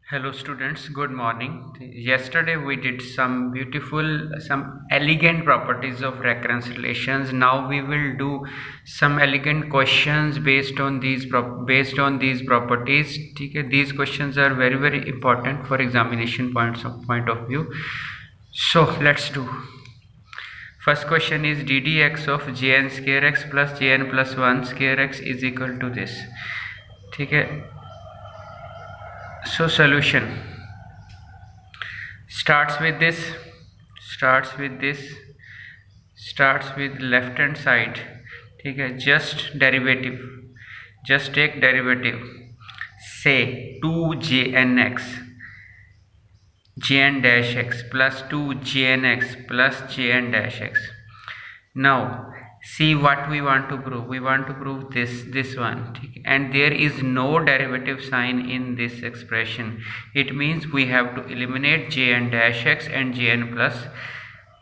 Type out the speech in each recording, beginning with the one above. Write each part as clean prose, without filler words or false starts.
Hello students, good morning. Yesterday we did some elegant properties of recurrence relations. Now we will do some elegant questions based on these properties. Okay? These questions are very important for examination point of view. So let's do. First question is ddx of jn square x plus jn plus 1 square x is equal to this. Okay? So solution starts with this starts with this starts with left hand side. ठीक है, just take derivative, say 2jnx jn dash x plus 2jnx plus jn dash x. Now see what we want to prove. We want to prove this one, and there is no derivative sign in this expression. It means we have to eliminate jn dash x and jn plus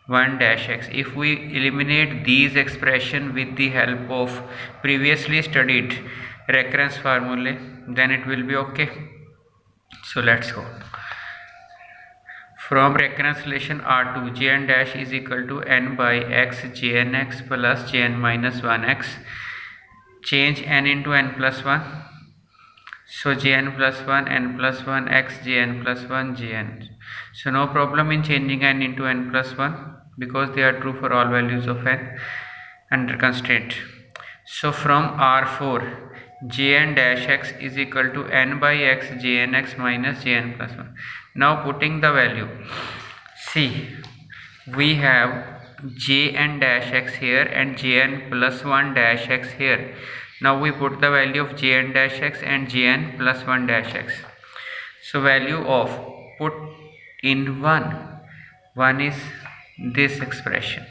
1 dash x. If we eliminate these expression with the help of previously studied recurrence formulae, then it will be okay. So let's go. From recurrence relation R2, jn dash is equal to n by x jnx plus jn minus 1x. Change n into n plus 1. So jn plus 1 n plus 1 x jn plus 1 jn. So no problem in changing n into n plus 1 because they are true for all values of n under constraint. So from R4, jn dash x is equal to n by x jnx minus jn plus 1. Now putting the value, see we have jn dash x here and jn plus 1 dash x here. Now we put the value of jn dash x and jn plus 1 dash x. So value of put in 1 is this expression.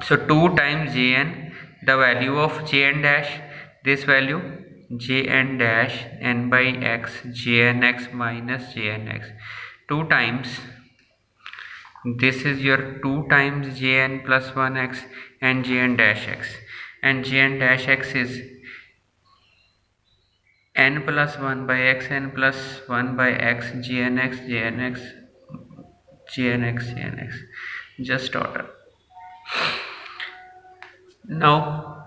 So 2 times jn, the value of jn dash, this value jn dash n by x jnx minus jnx, 2 times, this is your 2 times jn plus 1x and jn dash x, and jn dash x is n plus 1 by x n plus 1 by x jnx jnx jnx jnx, just order. Now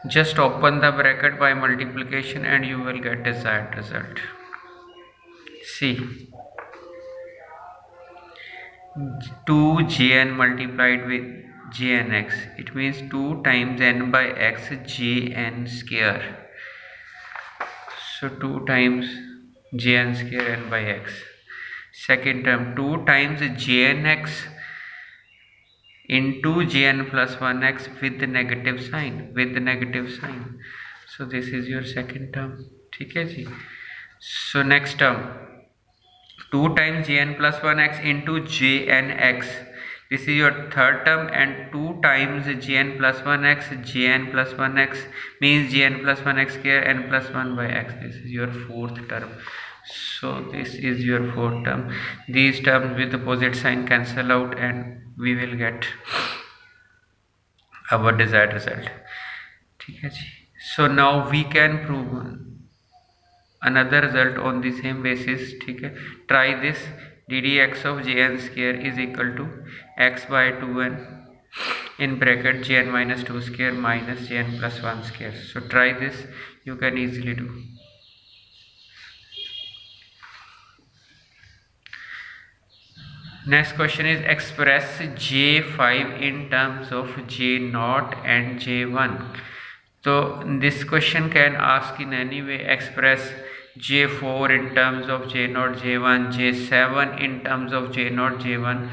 just open the bracket by multiplication and you will get desired result. See 2jn multiplied with jnx, it means 2 times n by x jn square. So 2 times jn square n by x. Second term 2 times jnx into jn plus 1x with the negative sign, so this is your second term. ठीक है जी. So next term 2 times jn plus 1x into jnx, this is your third term, and 2 times jn plus 1x jn plus 1x means jn plus 1x square n plus 1 by x, this is your fourth term. So this is your fourth term. These terms with opposite sign cancel out and we will get our desired result. ठीक है जी. So now we can prove another result on the same basis. ठीक है, try this. ddx of jn square is equal to x by 2n in bracket jn minus 2 square minus jn plus 1 square. So try this, you can easily do. Next question is express J5 in terms of J0 and J1. So this question can ask in any way express J4 in terms of J0 J1, J7 in terms of J0 J1.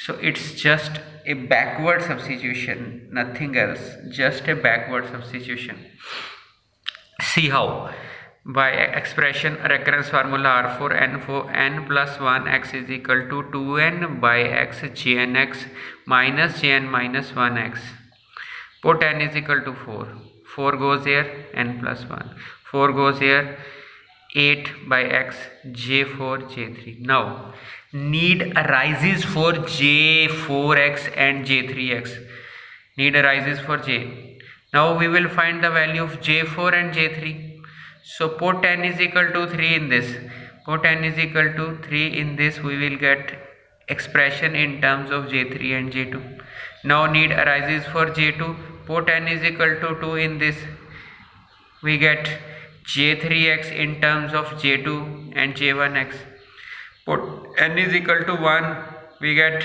So it's just a backward substitution, nothing else, just a backward substitution. See how? By expression recurrence formula R4 n plus 1 x is equal to 2n by x jnx minus jn minus 1x. Put n is equal to 4 goes here, n plus 1, 4 goes here, 8 by x j4 j3. Now need arises for j4x and j3x, need arises for j. Now we will find the value of j4 and j3. So put n is equal to 3 in this. Put n is equal to 3 in this, we will get expression in terms of J3 and J2. Now need arises for J2. Put n is equal to 2 in this, we get J3x in terms of J2 and J1x. Put n is equal to 1, we get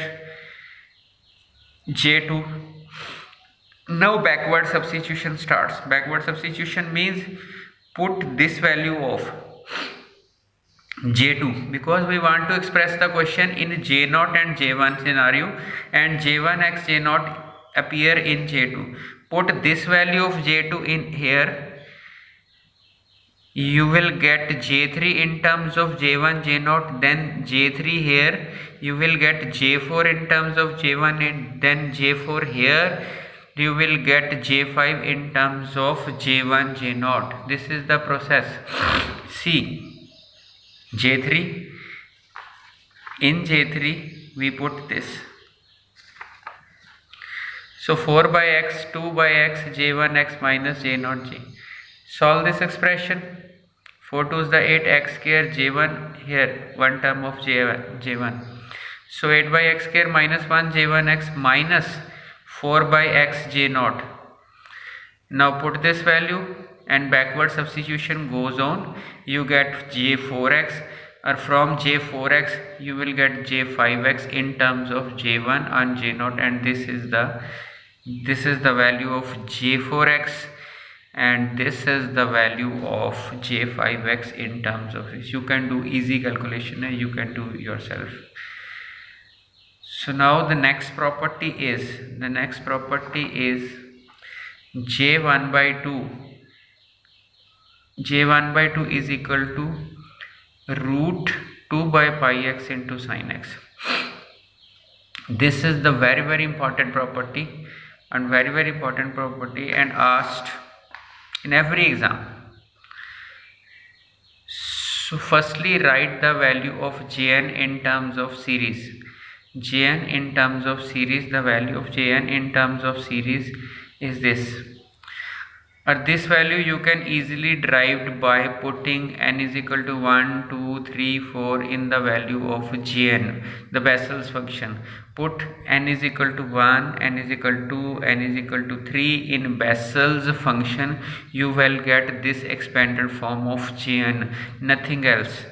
J2. Now backward substitution starts. Backward substitution means put this value of J2, because we want to express the question in J0 and J1 scenario, and J1x J0 appear in J2. Put this value of J2 in here, you will get J3 in terms of J1 J0, then J3 here, you will get J4 in terms of J1 and then J4 here, you will get J5 in terms of J1 J0. This is the process. See, J3, in J3 we put this. So 4 by x, 2 by x, J1x minus J0 J. Solve this expression. 4 2 is the 8, x square J1 here, one term of J1. So 8 by x square minus 1 J1x minus 4 by x J0. Now put this value and backward substitution goes on. You get J4x, or from J4x you will get J5x in terms of J1 and J0, and this is the value of J4x, and this is the value of J5x in terms of this. You can do easy calculation and you can do yourself. So now the next property is J1 by 2. J1 by 2 is equal to root 2 by pi x into sin x. This is the very important property, and very important property, and asked in every exam. So firstly write the value of Jn in terms of series. Jn in terms of series, the value of Jn in terms of series is this. Or this value you can easily derived by putting n is equal to 1, 2, 3, 4 in the value of Jn, the Bessel's function. Put n is equal to 1, n is equal to 2, n is equal to 3 in Bessel's function. You will get this expanded form of Jn, nothing else.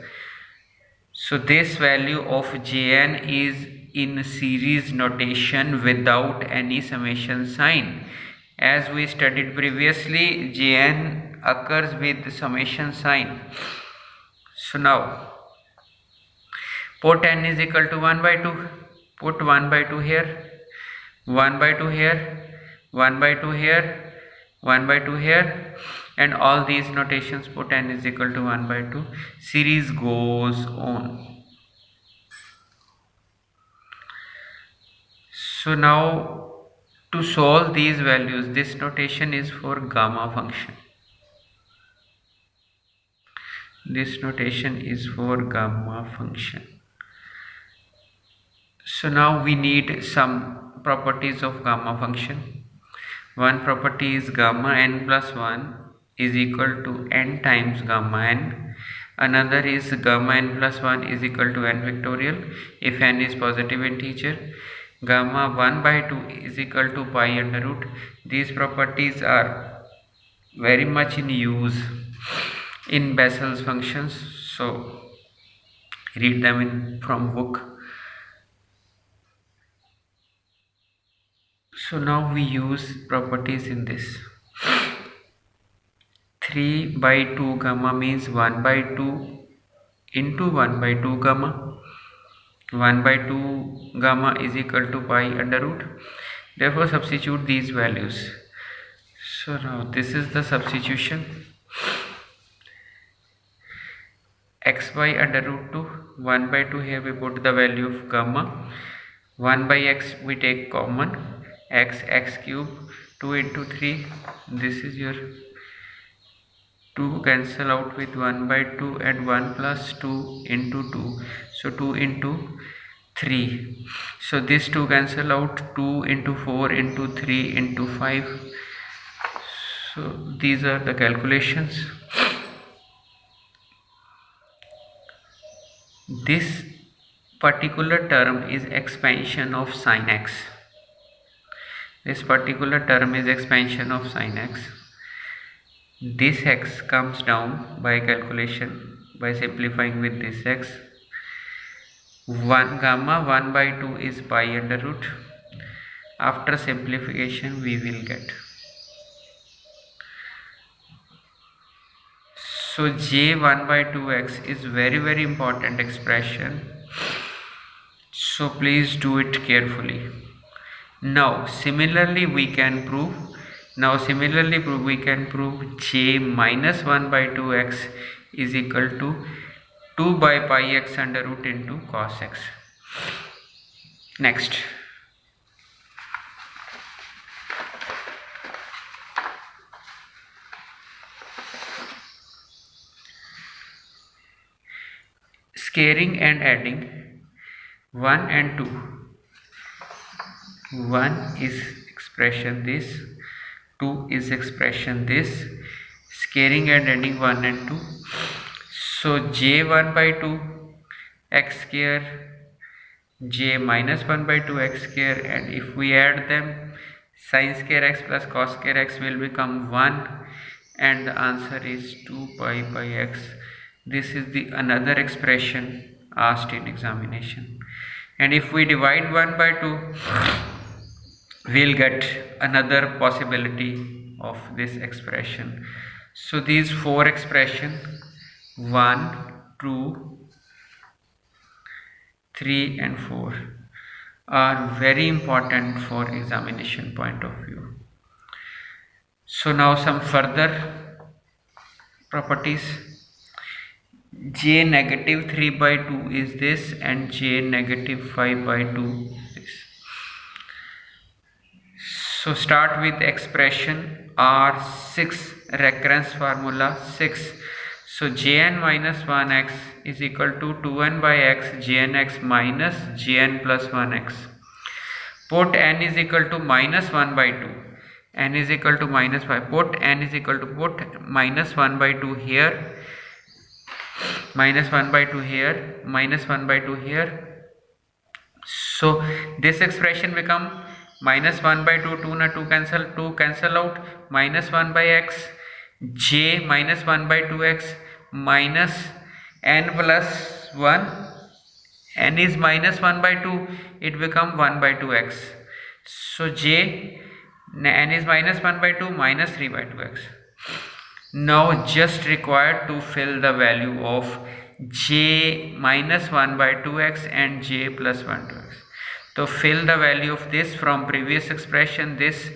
So this value of Jn is in series notation without any summation sign. As we studied previously, Jn occurs with the summation sign. So now put n is equal to 1 by 2. Put 1 by 2 here, 1 by 2 here, 1 by 2 here, 1 by 2 here, and all these notations put n is equal to 1 by 2. Series goes on. So now to solve these values, this notation is for gamma function. This notation is for gamma function. So now we need some properties of gamma function. One property is gamma n plus 1 is equal to n times gamma n. Another is gamma n plus 1 is equal to n factorial if n is positive integer. Gamma 1 by 2 is equal to pi under root. These properties are very much in use in Bessel's functions, so read them from book. So now we use properties in this. 3 by 2 gamma means 1 by 2 into 1 by 2 gamma. 1 by 2 gamma is equal to pi under root. Therefore substitute these values. So now this is the substitution. X by under root 2, 1 by 2 here we put the value of gamma. 1 by x we take common, x cube, 2 into 3, this is your 2 cancel out with 1 by 2 and 1 plus 2 into 2, so 2 into 3. So this 2 cancel out, 2 into 4 into 3 into 5. So these are the calculations. This particular term is expansion of sin x. This particular term is expansion of sin x. This x comes down by calculation by simplifying with this x. 1 gamma 1 by 2 is pi under root. After simplification we will get. So j 1 by 2x is very important expression. So please do it carefully. Now similarly we can prove j minus 1 by 2x is equal to 2 by pi x under root into cos x. Next, scaring and adding 1 and 2. 1 is expression this, 2 is expression this, scaring and adding 1 and 2. So j 1 by 2 x square, j minus 1 by 2 x square, and if we add them, sin square x plus cos square x will become 1, and the answer is 2 pi by x. This is the another expression asked in examination. And if we divide 1 by 2, we'll get another possibility of this expression. So these four expressions, 1, 2, 3 and 4 are very important for examination point of view. So now some further properties. J negative 3 by 2 is this, and j negative 5 by 2 is. So start with expression R6, recurrence formula 6. So jn minus 1x is equal to 2n by x jn x minus jn plus 1x. Put n is equal to minus 1 by 2. N is equal to minus 5. Put n is equal to put minus 1 by 2 here. Minus 1 by 2 here. Minus 1 by 2 here. So this expression become minus 1 by 2. 2 cancel out. Minus 1 by x. J minus 1 by 2x minus n plus 1. N is minus 1 by 2. It become 1 by 2x. So j n is minus 1 by 2 minus 3 by 2x. Now just required to fill the value of j minus 1 by 2x and j plus 1 2x. So fill the value of this from previous expression. This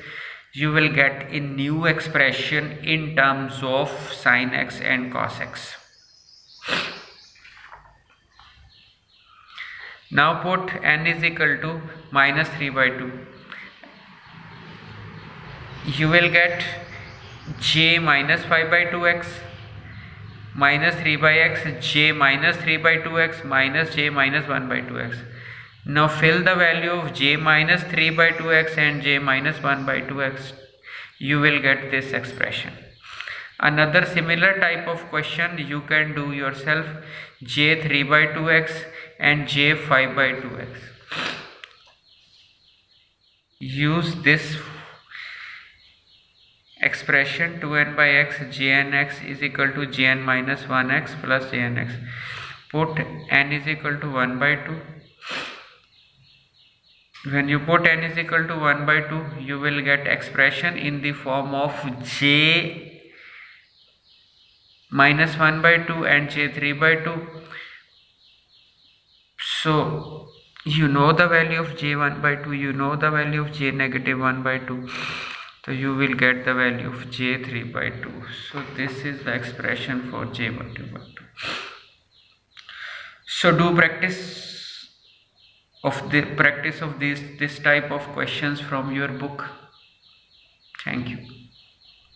you will get a new expression in terms of sin x and cos x. Now put n is equal to minus 3 by 2. You will get j minus 5 by 2x minus 3 by x, j minus 3 by 2x minus j minus 1 by 2x. Now fill the value of j minus 3 by 2x and j minus 1 by 2x. You will get this expression. Another similar type of question you can do yourself. J 3 by 2x and j 5 by 2x. Use this expression 2n by x jn x is equal to jn minus 1x plus jn x. Put n is equal to 1 by 2. When you put n is equal to 1 by 2, you will get expression in the form of j minus 1 by 2 and j 3 by 2. So you know the value of j 1 by 2, you know the value of j negative 1 by 2. So you will get the value of j 3 by 2. So this is the expression for j 1 by 2. So do practice of this type of questions from your book. Thank you.